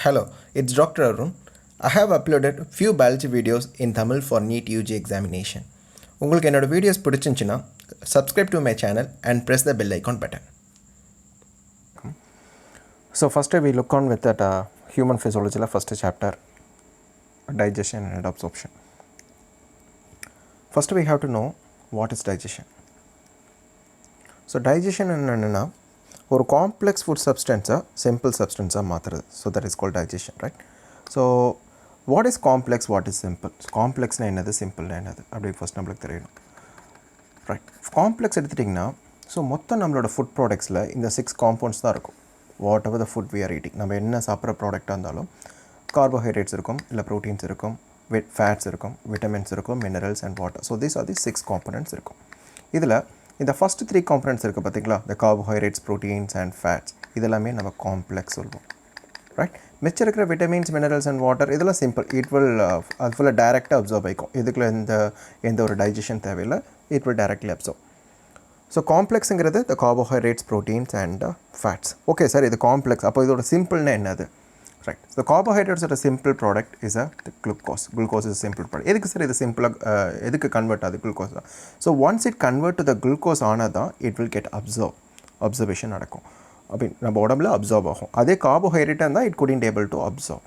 Hello, it's Dr. Arun. I have uploaded few biology videos in Tamil for NEET UG examination. உங்களுக்கு என்னோட videos பிடிச்சிருந்துச்சுன்னா subscribe to my channel and press the bell icon button. So first we look on with that human physiology first chapter, digestion and absorption. First we have to know what is digestion. So digestion என்னன்னா ஒரு complex food substance simple substance மாத்துறது. So that is called digestion, right? So what is complex, what is simple? Complex na என்னது, simple na என்னது அப்படி first நம்மளுக்கு தெரியணும். Right, complex எடுத்துட்டிங்கன்னா so மொத்தம் நம்மளோட ஃபுட் ப்ராடக்ட்ஸில் இந்த 6 காம்பவுண்ட்ஸ் தான் இருக்கும். Whatever the food we are eating, நம்ம என்ன சாப்பிட்ற ப்ராடக்டாக இருந்தாலும் கார்போஹைட்ரேட்ஸ் இருக்கும், இல்லை ப்ரோட்டீன்ஸ் இருக்கும், ஃபேட்ஸ் இருக்கும், விட்டமின்ஸ் இருக்கும், minerals and water. So these are the 6 components இருக்கும். இதில் இந்த ஃபஸ்ட் 3 காம்பனன்ட்ஸ் இருக்குது பார்த்தீங்களா, இந்த கார்போஹைட்ரேட்ஸ், ப்ரோட்டீன்ஸ் அண்ட் ஃபேட்ஸ், இதெல்லாமே நம்ம காம்ப்ளெக்ஸ் சொல்லுவோம். ரைட், மிச்சம் இருக்கிற விட்டமின்ஸ், மினரல்ஸ் அண்ட் வாட்டர் இதெல்லாம் சிம்பிள், இட் வில் அது ஃபுல்லாக டைரெக்டாக அப்சர்வ் ஆகிக்கும். இதுக்குள்ள எந்த ஒரு டைஜஷன் தேவையில்லை, it will directly absorb. So காம்ப்ளெக்ஸுங்கிறது the carbohydrates, proteins and fats. Okay sir, இது காம்ப்ளெக்ஸ், அப்போ இதோட சிம்பிள்னா என்னது? ரைட், ஸோ கார்போஹைட்ரேட்ஸோட simple product is glucose. Glucose is simple product. எதுக்கு சார் இது சிம்பிளாக எதுக்கு கன்வெர்ட் ஆகுது? குளுக்கோஸ் தான். So once it convert to the glucose ஆனால் தான் இட் வில் கெட் அப்சர்வேஷன் நடக்கும். அப்படின்னு நம்ம உடம்புல அப்சர்வ் ஆகும். அதே கார்போஹைட்ரேட்டாக இருந்தால் it couldn't able to absorb.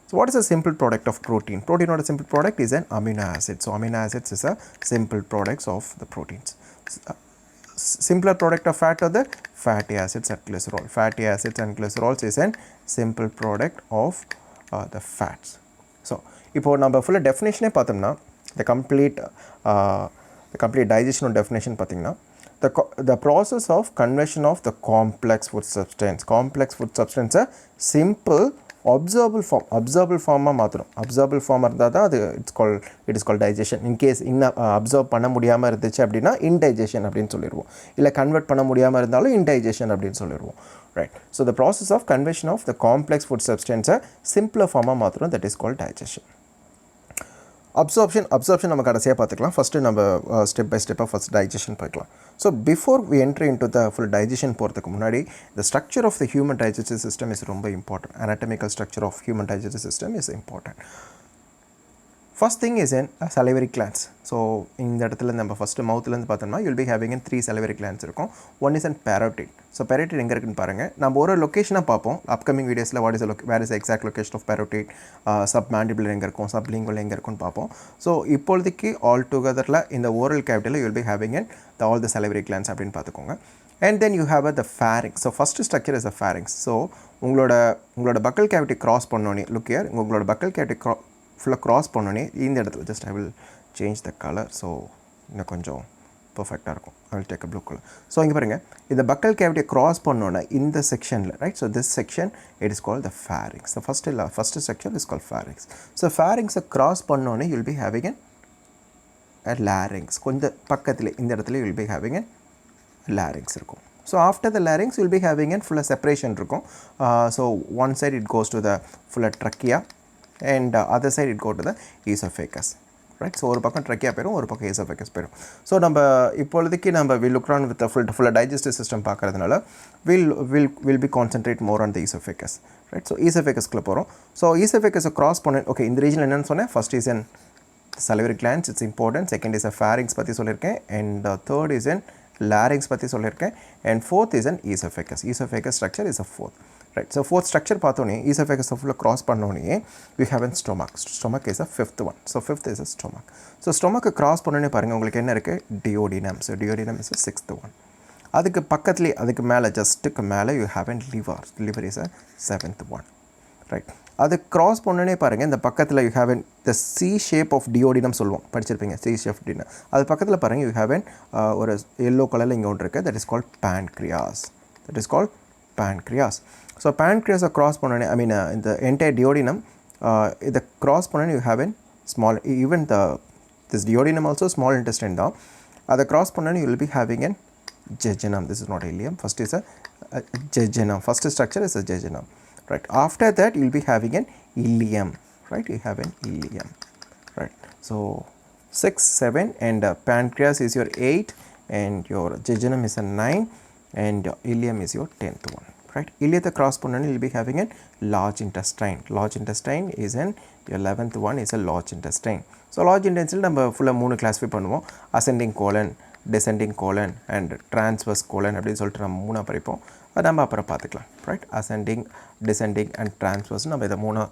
So what is a simple product of protein? Protein or a simple product is an amino acid. So amino acids is a simple products of the proteins. Simpler product of fat are the fatty acids and glycerol. Fatty acids and glycerols is an simple product of the fats. So இப்போ நம்ம ஃபுல்லாக டெஃபினேஷனே பார்த்தோம்னா the complete digestion definition பார்த்தீங்கன்னா the process of conversion of the complex food substance. Complex food substance a simple observable form மாத்திரம். observable form இருந்தால் தான் அது it is called digestion. in case observe பண்ண முடியாமல் இருந்துச்சு அப்படின்னா indigestion அப்படின்னு சொல்லிடுவோம். இல்லை கன்வெர்ட் பண்ண முடியாமல் இருந்தாலும் indigestion அப்படின்னு சொல்லிடுவோம். Right, so the process of conversion of the complex food substance a simpler form மாத்திரம், that is called digestion. Absorption நம்ம கடைசியாக பார்த்துக்கலாம். ஃபஸ்ட்டு நம்ம ஸ்டெப் பை ஸ்டெப்பாக ஃபஸ்ட் டைஜஷன் போய்க்கலாம். So before we entry into the full digestion போகிறதுக்கு முன்னாடி the structure of the human digestive system is ரொம்ப important. anatomical structure of human digestive system is important. First thing is in a salivary glands. So இந்த இடத்துல நம்ம first மவுத்துலேருந்து பார்த்தோம்னா you'll be having in 3 salivary glands இருக்கும். One is in parotid. So parotid எங்கே இருக்குன்னு பாருங்கள். நம்ம ஒரு லொக்கேஷனாக பார்ப்போம் அப்கமிங் வீடியோஸில். Where is exact location of parotid, submandibular எங்கே இருக்கும், சப்லிங்குவல் எங்கே இருக்குன்னு பார்ப்போம். ஸோ இப்போதைக்கு ஆல் டுகெதரில் இந்த oral கேவிட்டியில் you'll be having in all the salivary glands அப்படின்னு பார்த்துக்கோங்க. And then you have the pharynx. So first structure is the pharynx. So உங்களோட buccal cavity cross பண்ணோன்னே, look here, உங்களோட buccal cavity ஃபுல்லாக cross பண்ணோன்னே இந்த இடத்துல just I will change the colour. So இன்னும் கொஞ்சம் பர்ஃபெக்டாக இருக்கும். I will take a blue colour. So இங்கே பாருங்கள், இந்த பக்கல் கேவிட்டியை க்ராஸ் பண்ணோன்னே இந்த செக்ஷனில், right, so this section it is call the pharynx. The first structure is call pharynx. So ஃபேரிங்ஸை க்ராஸ் பண்ணோன்னே you'll be having a larynx. கொஞ்சம் பக்கத்தில் இந்த இடத்துல you'll be having a larynx இருக்கும். So after the larynx you'll be having and ஃபுல்லாக separation இருக்கும். So one side it goes to the ஃபுல்லாக trachea and other side it go to the esophagus, right? So ஒரு பக்கம் trachea போயிடும், ஒரு பக்கம் esophagus போயிடும். ஸோ நம்ம இப்பொழுதுக்கு நம்ம வில் லுக் ஆன் வித் ஃபுல்லாக டைஜஸ்டிவ் சிஸ்டம் பார்க்கறதுனால will be concentrate more on the esophagus, right? So esophagus-குள்ள போகிறோம். ஸோ esophagus-ஐ க்ராஸ் பண்ண, ஓகே, இந்த ரீஜன் என்னென்னு சொன்னேன், first is in salivary glands, it's important. Second is pharynx பற்றி சொல்லியிருக்கேன், and third is in larynx பற்றி சொல்லியிருக்கேன், and fourth is in esophagus. esophagus structure is a fourth. Right, so fourth structure பார்த்தோன்னே oesophagus ஃபுல்லாக cross பண்ணோன்னே we have an stomach. Stomach is a fifth one. So fifth is a stomach. So ஸ்டொமக்கை cross பண்ணோன்னே பாருங்கள், உங்களுக்கு என்ன இருக்குது, duodenum. So duodenum is a 6th one. அதுக்கு பக்கத்துலேயே, அதுக்கு மேலே, ஜஸ்ட்டுக்கு மேலே you have an liver. Liver is a 7th one. Right, அது க்ராஸ் பண்ணோன்னே பாருங்கள், இந்த பக்கத்தில் you have an the C shape of duodenum சொல்லுவோம், படிச்சிருப்பீங்க, சி ஷேப் டினம். அது பக்கத்தில் பாருங்கள், யூ ஹேவ் அன் ஒரு எல்லோ கலரில் இங்கே ஒன்று இருக்குது, that is called pancreas. That is called pancreas. So pancreas cross பண்ணோன்னே, I mean இந்த entire duodenum இதை cross பண்ணோன்னே you have a small, even this duodenum also small intestine தான். அதை cross பண்ணோன்னே you will be having an jejunum. This is not ileum. First is a jejunum. First structure is a jejunum. Right. After that you will be having an ileum. Right. You have an ileum. Right. So 6, 7 and pancreas is your 8 and your jejunum is a 9 and ileum is your 10th one. right? Ileatha cross பண்ணனும் you'll be having a large intestine. Large intestine is an 11th one is a large intestine. So large intestine நம்ம ஃபுல்லா மூணு classify பண்ணுவோம். ascending colon, descending colon and transverse colon அப்படி சொல்லிட்டு நம்ம மூணா பிரிப்போம். அது நம்ம அப்புறம் பார்த்துக்கலாம், right? ascending, descending and transverse நம்ம இத மூணா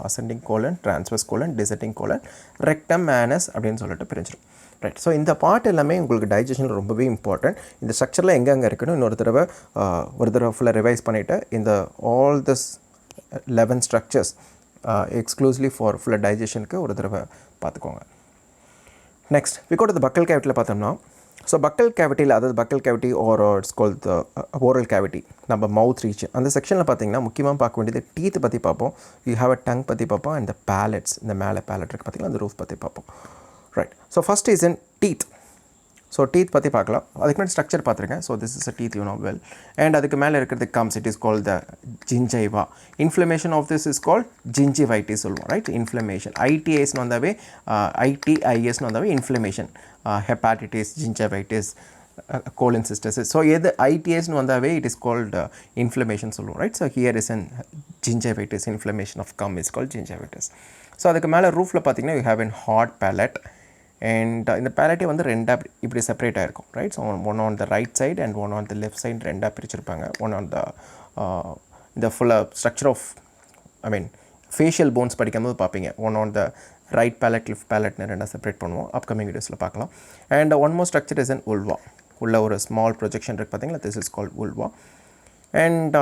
ascending colon, transverse colon, descending colon, rectum, anus அப்படினு சொல்லிட்டு பிரிஞ்சிரும். ரைட். ஸோ இந்த பார்ட் எல்லாமே உங்களுக்கு டைஜஷன் ரொம்பவே இம்பார்ட்டன்ட். இந்த ஸ்ட்ரக்சரில் எங்கெங்கே இருக்குன்னு ஒரு தடவை ஃபுல்லாக ரிவைஸ் பண்ணிவிட்டு இந்த all this 11 structures exclusively for ஃபுல்லாக டைஜஷனுக்கு ஒரு தடவை பார்த்துக்கோங்க. நெக்ஸ்ட் விக்கோட் த பக்கல் கேவிட்டியில் பார்த்தோம்னா, ஸோ பக்கல் கேவிட்டியில், அதாவது buccal cavity or it's call the oral cavity, நம்ம மவுத் ரீச் அந்த செக்ஷனில் பார்த்தீங்கன்னா முக்கியமாக பார்க்க வேண்டியது டீத் பற்றி பார்ப்போம், யூ ஹேவ் அ டங் பற்றி பார்ப்போம், அண்ட் பேலட்ஸ், இந்த மேலே பேலட் இருக்குது பார்த்தீங்கன்னா அந்த ரூஃப் பற்றி பார்ப்போம். Right. So first is in teeth. So teeth பற்றி பார்க்கலாம். அதுக்கு மேலே ஸ்ட்ரக்சர் பார்த்துருக்கேன். So this is a teeth you know well. And அதுக்கு மேலே இருக்கிறது comes, it is called the gingiva. Inflammation of this is called gingivitis சொல்லுவோம், right? Inflammation. ITIS வந்தாவே ITIS வந்தாவே inflammation. Hepatitis, gingivitis, colon cystitis. So எது ITIS வந்தாவே it is called inflammation சொல்லுவோம், right? So here is an gingivitis, inflammation of gum is called gingivitis. So அதுக்கு மேலே ரூஃபில் பார்த்தீங்கன்னா you have an hard palate. And இந்த பேலட்டே வந்து ரெண்டாக இப்படி செப்பரேட் ஆகிருக்கும், right? So one on the right side and one on the left side ரெண்டாக பிரிச்சிருப்பாங்க. ஒன் ஆன் த இந்த ஃபுல்லாக ஸ்ட்ரக்சர் ஆஃப் ஃபேஷியல் போன்ஸ் படிக்கும்போது பார்ப்பீங்க, one on the right palate left பேலட்னு ரெண்டாக செப்பரேட் பண்ணுவோம். அப்கமிங் வீடியோஸில் பார்க்கலாம். And one more structure is an uvula. உள்ள ஒரு ஸ்மால் ப்ரொஜெக்ஷன் இருக்குது பார்த்தீங்களா, this is called uvula. And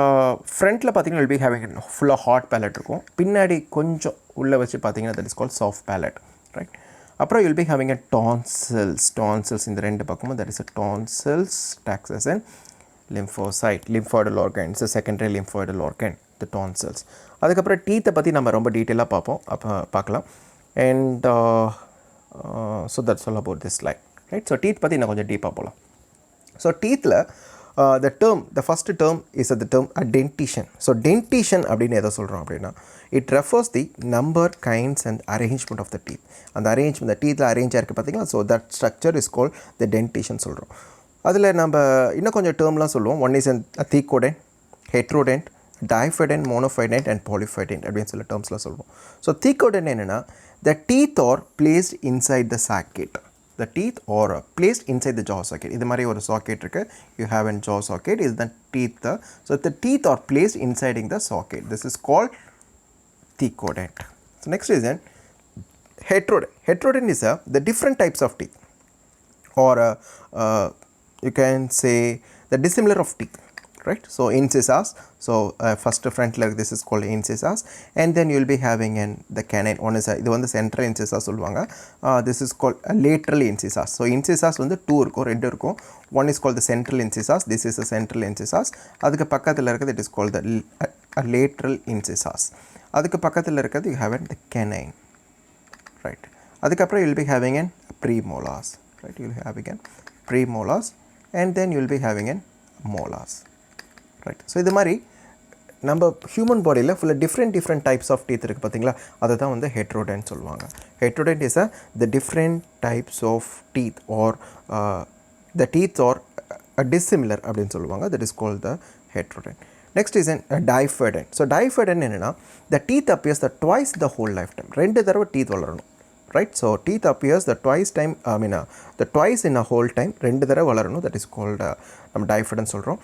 ஃப்ரண்ட்டில் பார்த்தீங்கன்னா வில் பி ஹேவிங் ஃபுல்லாக ஹாட் பேலட் இருக்கும். பின்னாடி கொஞ்சம் உள்ளே வச்சு பார்த்தீங்கன்னா that is called soft palate, right? அப்புறம் you'll be having a tonsils இந்த ரெண்டு பக்கமும் that is a tonsils, taxus and lymphocyte, lymphoidal organ, it's a secondary lymphoidal organ, the tonsils. அதுக்கப்புறம் டீத்தை பற்றி நம்ம ரொம்ப டீட்டெயிலாக பார்ப்போம், பார்க்கலாம். And so that's all about this slide, right? So teeth பற்றி நான் கொஞ்சம் டீப்பாக போகலாம். ஸோ டீத்தில் the first term is the term dentition. So dentition அப்படின்னு எதை சொல்கிறோம் அப்படின்னா, it refers the number, kinds and arrangement of the teeth. அந்த arrangement, the teethல அரேஞ்சாக இருக்குது பார்த்தீங்களா, so that structure is called the dentition சொல்கிறோம். அதில் நம்ம இன்னும் கொஞ்சம் டேர்ம்லாம் சொல்லுவோம். One is thecodent, heterodent, diphyodent, monophyodent and polyphyodent அப்படின்னு சில டேர்ம்ஸ்லாம் சொல்லுவோம். ஸோ thecodent என்னென்னா, the teeth are placed inside the socket. The teeth are placed inside the jaw socket. இது மாதிரி ஒரு socket இருக்குது, you have a jaw socket, is the teeth. So the teeth are placed inside the socket. This is called thecodent. So next is an heterodent. Heterodent is the different types of teeth, or you can say the dissimilar of teeth, right? So incisors. So first front leg, this is called incisors, and then you will be having the canine. One is இது வந்து central incisors சொல்லுவாங்க. This is called lateral incisors. So incisors வந்து two இருக்கும், ரெண்டு இருக்கும். One is called the central incisors. This is the central incisors. அதுக்கு பக்கத்தில் இருக்கிறது it is called the lateral incisors. அதுக்கு பக்கத்தில் இருக்கிறது you have the canine, right? அதுக்கப்புறம் you will be having an premolars, right? You will be having an premolars, and then you will be having an molars, right? So இது மாதிரி நம்ம human பாடியில் ஃபுல்லாக different types of teeth இருக்குது பார்த்தீங்களா, அதை தான் வந்து ஹெட்ரோடென்ட் சொல்லுவாங்க. Heterodont is the different types of teeth are the teeth are dissimilar அப்படின்னு சொல்லுவாங்க. That is called the heterodont. Next is diphyodent. ஸோ diphyodent என்னென்னா, the teeth appears the twice the whole lifetime. ரெண்டு தடவை டீத் வளரணும், right? So teeth appears the twice in a whole time, ரெண்டு தடவை வளரணும். தட் இஸ் கால்டு நம்ம diphyodent சொல்கிறோம்.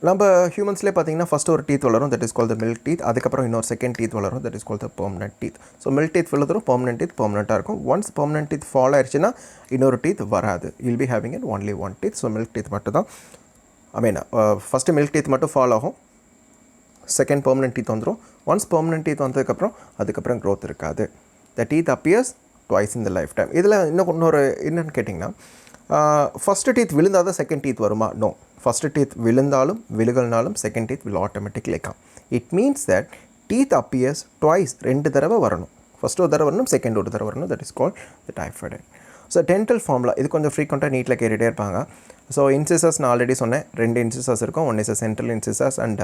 நம்ம ஹியூமன்ஸ்லேயே பார்த்தீங்கன்னா ஃபஸ்ட்டு ஒரு டீத் வளரும், that is call the milk teeth. அதுக்கப்புறம் இன்னொரு செகண்ட் டீத் வளரும், that is call the permanent teeth. So milk teeth வளரும், பெர்மனன்ட் டீத் பெர்மனெண்ட்டாக இருக்கும். ஒன்ஸ் பெர்மனன்ட் டீத் ஃபால் ஆயிடுச்சுன்னா இன்னொரு டீத் வராது. Will be having it only one teeth. So milk teeth மட்டும் தான், ஃபஸ்ட்டு மில்க் டீத் மட்டும் fall ஆகும், செகண்ட் பெர்மனன்ட் டீத் வந்துடும். ஒன்ஸ் பெர்மனன்ட் டீத் வந்ததுக்கப்புறம் க்ரோத் இருக்காது. த டீத் அப்பியர்ஸ் ட்வைஸ் இன் த லைஃப் டைம். இதில் இன்னொரு என்னென்னு கேட்டிங்கன்னா, ஃபஸ்ட்டு டீத் விழுந்தால் தான் செகண்ட் டீத் வருமா? நோ. ஃபஸ்ட்டு டீத் விழுந்தாலும் விழுகல்னாலும் second teeth will automatically come. It means that teeth appears twice, ரெண்டு தடவை வரணும். ஃபஸ்ட்டு ஒரு தடவை வரணும், செகண்ட் ஒரு தடவை வரணும். That is called the typhoid. So dental ஃபார்மில் இது கொஞ்சம் ஃப்ரீக்வெண்ட்டாக நீட்டில் கேட்டுகிட்டே இருப்பாங்க. ஸோ இன்சிசர்ஸ் நான் ஆல்ரெடி சொன்னேன், ரெண்டு இன்சிசர்ஸ் இருக்கும். One is central incisors and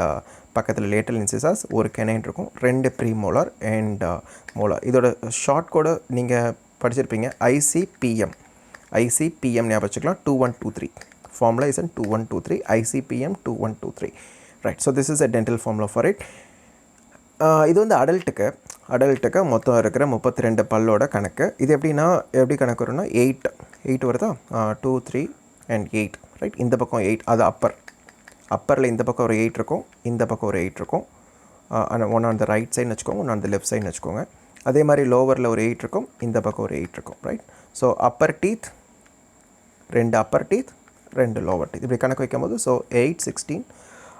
பக்கத்தில் லேட்டல் இன்சிசர்ஸ், ஒரு கெனைன் இருக்கும், ரெண்டு ப்ரீமோலார் அண்ட் மோலார். இதோட ஷார்ட் கோடு நீங்கள் படிச்சிருப்பீங்க, ICPM ஞாபகம் வச்சுக்கலாம். 2123 formula is 2123 ICPM 2123. Right. So this is a dental formula for it. இது வந்து அடல்ட்டுக்கு மொத்தம் இருக்கிற 32 பல்லோட கணக்கு. இது எப்படி கணக்கு வரும்னா 8 வருதா, 2 3 and 8, ரைட். இந்த பக்கம் 8, அது அப்பரில் இந்த பக்கம் ஒரு 8 இருக்கும், இந்த பக்கம் ஒரு 8 இருக்கும். ஒன்று ஆன் த ரைட் சைடுன்னு வச்சுக்கோங்க, ஒன்று ஆன் த லெஃப்ட் சைடுன்னு வச்சுக்கோங்க. அதே மாதிரி லோவரில் ஒரு 8 இருக்கும், இந்த பக்கம் ஒரு 8 இருக்கும், right. So upper teeth 2 upper teeth 2 lower teeth, இப்படி கணக்கு வைக்கும் போது so 8 16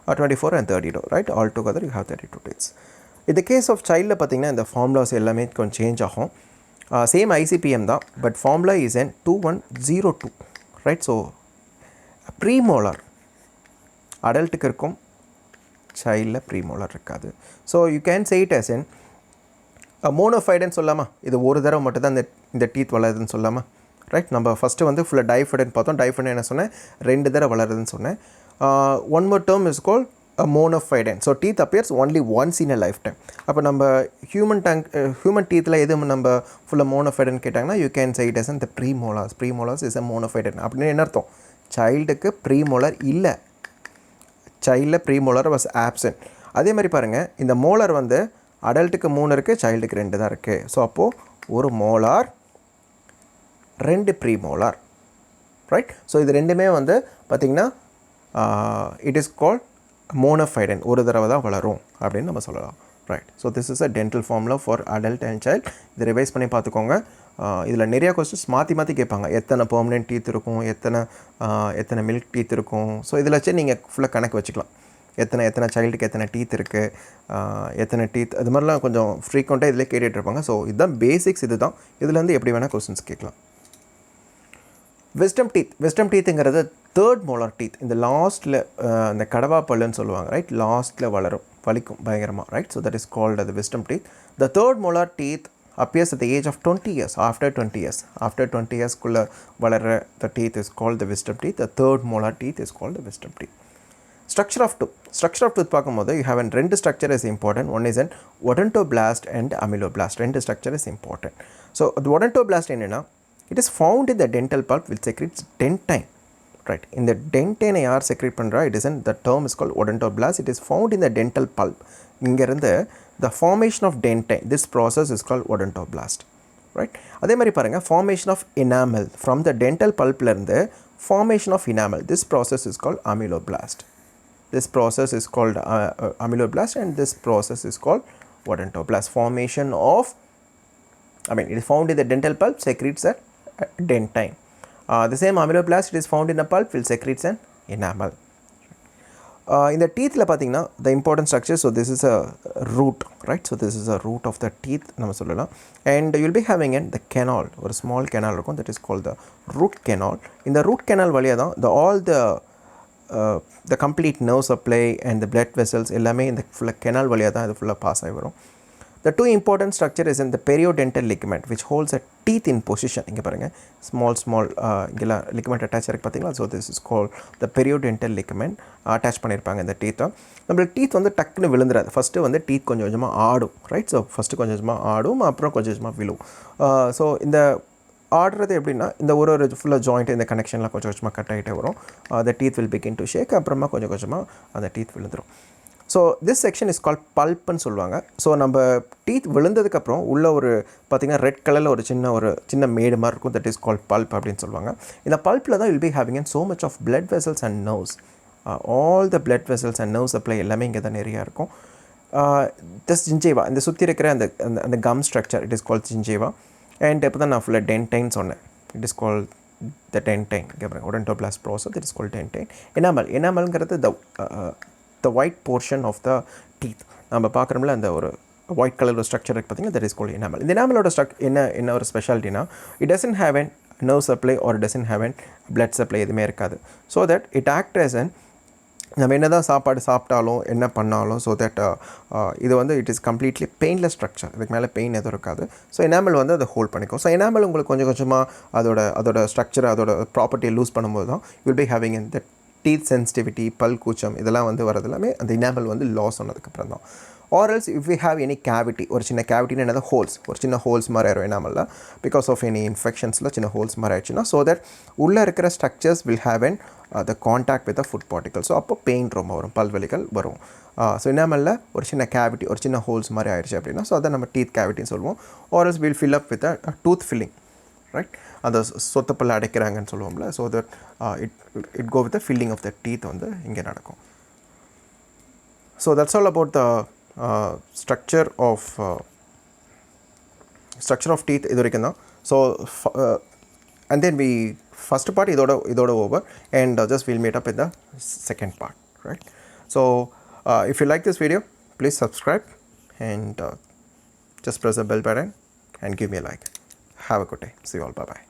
24 and 32, right. All together you have 32 teeths. இந்த கேஸ் ஆஃப் சைல்டில் பார்த்திங்கன்னா இந்த ஃபார்முலாஸ் எல்லாமே கொஞ்சம் சேஞ்ச் ஆகும். சேம் ஐசிபிஎம் தான், but formula is an 2102, right. So premolar அடல்ட்டுக்கு இருக்கும், சைல்டில் ப்ரீமோலார் இருக்காது. So you can say it as an மோனோஃபைடுன்னு சொல்லாமா, இது ஒரு தடவை மட்டும் தான் இந்த டீத் வளருதுன்னு சொல்லாமா, ரைட். நம்ம ஃபஸ்ட்டு வந்து ஃபுல்லாக டைஃபைடுன்னு பார்த்தோம். டைஃபைடு என்ன சொன்னேன், 2 தடவை வளருதுன்னு சொன்னேன். One more term is called monophyodont. So teeth appears only once in a life time. அப்போ நம்ம ஹியூமன் டீத்தில் எது நம்ம ஃபுல்லாக மோனோஃபைடன் கேட்டாங்கன்னா you can say it as இந்த ப்ரீமோலார்ஸ் இஸ் அ மோனோஃபைடன். அப்படின்னு என்ன அர்த்தம், சைல்டுக்கு ப்ரீமோலார் இல்லை, சைல்டில் ப்ரீமோலார் வாஸ் ஆப்சன்ட். அதே மாதிரி பாருங்கள், இந்த மோலார் வந்து அடல்ட்டுக்கு 3 இருக்குது, சைல்டுக்கு 2 தான் இருக்குது. ஸோ அப்போது ஒரு மோலார் 2 ப்ரீமோலார், ரைட். ஸோ இது ரெண்டுமே வந்து பார்த்திங்கன்னா இட் இஸ் கால்ட் மோனோஃபைடன், ஒரு தடவை தான் வளரும் அப்படின்னு நம்ம சொல்லலாம், right. So this is a dental formula for adult and child. இதை ரிவைஸ் பண்ணி பார்த்துக்கோங்க. இதில் நிறையா கொஸ்டின்ஸ் மாற்றி கேட்பாங்க. எத்தனை பெர்மனெண்ட் டீத் இருக்கும், எத்தனை மில்க் டீத் இருக்கும். ஸோ இதில் வச்சு நீங்கள் ஃபுல்லாக கணக்கு வச்சுக்கலாம். எத்தனை சைல்டுக்கு எத்தனை டீத் இருக்குது, எத்தனை டீத், அது மாதிரிலாம் கொஞ்சம் ஃப்ரீக்வெண்ட்டாக இதில் கேட்டுட்ருப்பாங்க. ஸோ இதுதான் பேசிக்ஸ். இதுதான் இதிலேருந்து எப்படி வேணால் கொஸ்டின்ஸ் கேட்கலாம். விஸ்டம் டீத்துங்கிறது தேர்ட் மோலார் டீத். இந்த லாஸ்ட்டில் இந்த கடவா பல்லுன்னு சொல்லுவாங்க, ரைட். லாஸ்ட்டில் வலிக்கும் பயங்கரமாக, right. So that is called அது wisdom teeth. The third molar teeth appears at the age of 20 years. After 20 years குள்ள வளர்ற the teeth is called the wisdom teeth. The third molar teeth is called the wisdom teeth. Structure of tooth பார்க்கும்போது you have ரெண்டு structure is important. One is an odontoblast and ameloblast. ரெண்டு structure is important. So the odontoblast என்னன்னா, it is found in the dental pulp which secretes dentine, right. In the dentine யார் secrete பண்ணுறா, it is in the term is called odontoblast. It is found in the dental pulp. இங்கேருந்து the formation of dentine, this process is called odontoblast, right. அதே மாதிரி பாருங்கள், formation of enamel from the dental pulpலேருந்து formation of enamel, this process is called ameloblast. This process is called ameloblast and this process is called odontoblast. Formation of, it is found in the dental pulp, secretes a dentine. The same ameloblast, it is found in the pulp, will secretes an enamel. In the teeth பார்த்தீங்கன்னா the important structure, so this is a root, right. So this is a root of the teeth நம்ம சொல்லலாம். And you will be having the canal, ஒரு small canal இருக்கும், that is called the root canal. இந்த root canal வழியாக தான் all the complete nerve supply and the blood vessels எல்லாமே இந்த ஃபுல்லாக canal வழியாக தான் இது ஃபுல்லாக பாஸ் ஆகி வரும். The two important structure is in the periodental ligament which holds a teeth in position. இங்கே பாருங்கள், small இங்கெல்லாம் ligament attach இருக்கு பார்த்தீங்களா. So this is call the periodental ligament. Attach பண்ணியிருப்பாங்க இந்த டீத்தை. நம்மளுக்கு டீத் வந்து டக்குன்னு விழுந்துடாது. ஃபஸ்ட்டு வந்து டீத் கொஞ்சம் கொஞ்சமாக ஆடும், ரைட். ஸோ ஃபஸ்ட்டு கொஞ்சம் கொஞ்சமாக ஆடும், அப்புறம் கொஞ்சம் கொஞ்சமாக விழும். ஸோ இந்த ஆடுறது எப்படின்னா, இந்த ஒரு ஃபுல்லாக ஜாயிண்ட் இந்த கனெக்ஷன்லாம் கொஞ்சம் கொஞ்சமாக கட் ஆகிட்டே வரும். the teeth will begin to shake, அப்புறமா கொஞ்சம் கொஞ்சமாக அந்த டீத் விழுந்துடும். So this section is call பல்ப்புன்னு சொல்லுவாங்க. ஸோ நம்ம டீத் விழுந்ததுக்கப்புறம் உள்ள ஒரு பார்த்திங்கன்னா ரெட் கலரில் ஒரு சின்ன மேடு மாதிரி இருக்கும், தட் இஸ் கால் பல்ப் அப்படின்னு சொல்லுவாங்க. இந்த பல்ப்பில் தான் will be having and so much of blood vessels and nerves. All the blood vessels and nerve supply எல்லாமே இங்கே தான் நிறையா இருக்கும். திஸ் ஜிஞ்சேவா, இந்த சுற்றி இருக்கிற அந்த gum structure, it is call gingiva. And இப்போ தான் நான் ஃபுல்லாக டென்டைன் சொன்னேன், it is call the dentine. odontoblast process, it is called dentine. எனாமல்ங்கிறது the white portion of the teeth. நம்ம பார்க்குறோம்ல அந்த ஒரு ஒயிட் கலர் ஸ்ட்ரக்சர் இருக்குது பார்த்தீங்கன்னா, that is called enamel. இந்த எனாமலோட என்ன ஒரு ஸ்பெஷாலிட்டினா, it doesn't have an nerve supply or it doesn't have an blood supply, எதுவுமே இருக்காது. So that it acts as an, நம்ம என்ன தான் சாப்பாடு சாப்பிட்டாலும் என்ன பண்ணாலும், ஸோ தட் இது வந்து it is completely painless structure. இதுக்கு மேலே பெயின் எதுவும் இருக்காது. ஸோ எனாமல் வந்து அதை ஹோல்ட் பண்ணிக்கும். ஸோ எனாமல் உங்களுக்கு கொஞ்சம் கொஞ்சமாக அதோட ஸ்ட்ரக்சர், அதோட ப்ராப்பர்ட்டியை லூஸ் பண்ணும்போது தான் வில் பி ஹேவிங் இந்த டீத் சென்சிட்டிவிட்டி, பல் கூச்சம் இதெல்லாம் வந்து வரது எல்லாமே அந்த எனாமல் வந்து லாஸ் ஆனதுக்கப்புறம் தான். or else if we have any cavity or chinna cavity in another holes or chinna holes mara enamalla because of any infections la chinna holes mara aachina, so that ulla irukra structures will have an the contact with the food particles, so appo pain romba varum palvalikal varum. So enamalla or chinna cavity or chinna holes mara airuchu appadina, so adha nama teeth cavity nu solvom, or else we'll fill up with a tooth filling, right? அந்த சொத்தப்பல்ல அடைக்கிறாங்கன்னு சொல்லுவோம்ல, so that it go with the filling of the teeth வந்து இங்கே நடக்கும். So that's all about the structure of teeth இது வரைக்கும் தான். So and then we first part இதோட over, and just we'll meet up in the second part, right? So if you like this video, please subscribe and just press the bell button and give me a like. Have a good day. See you all. Bye bye.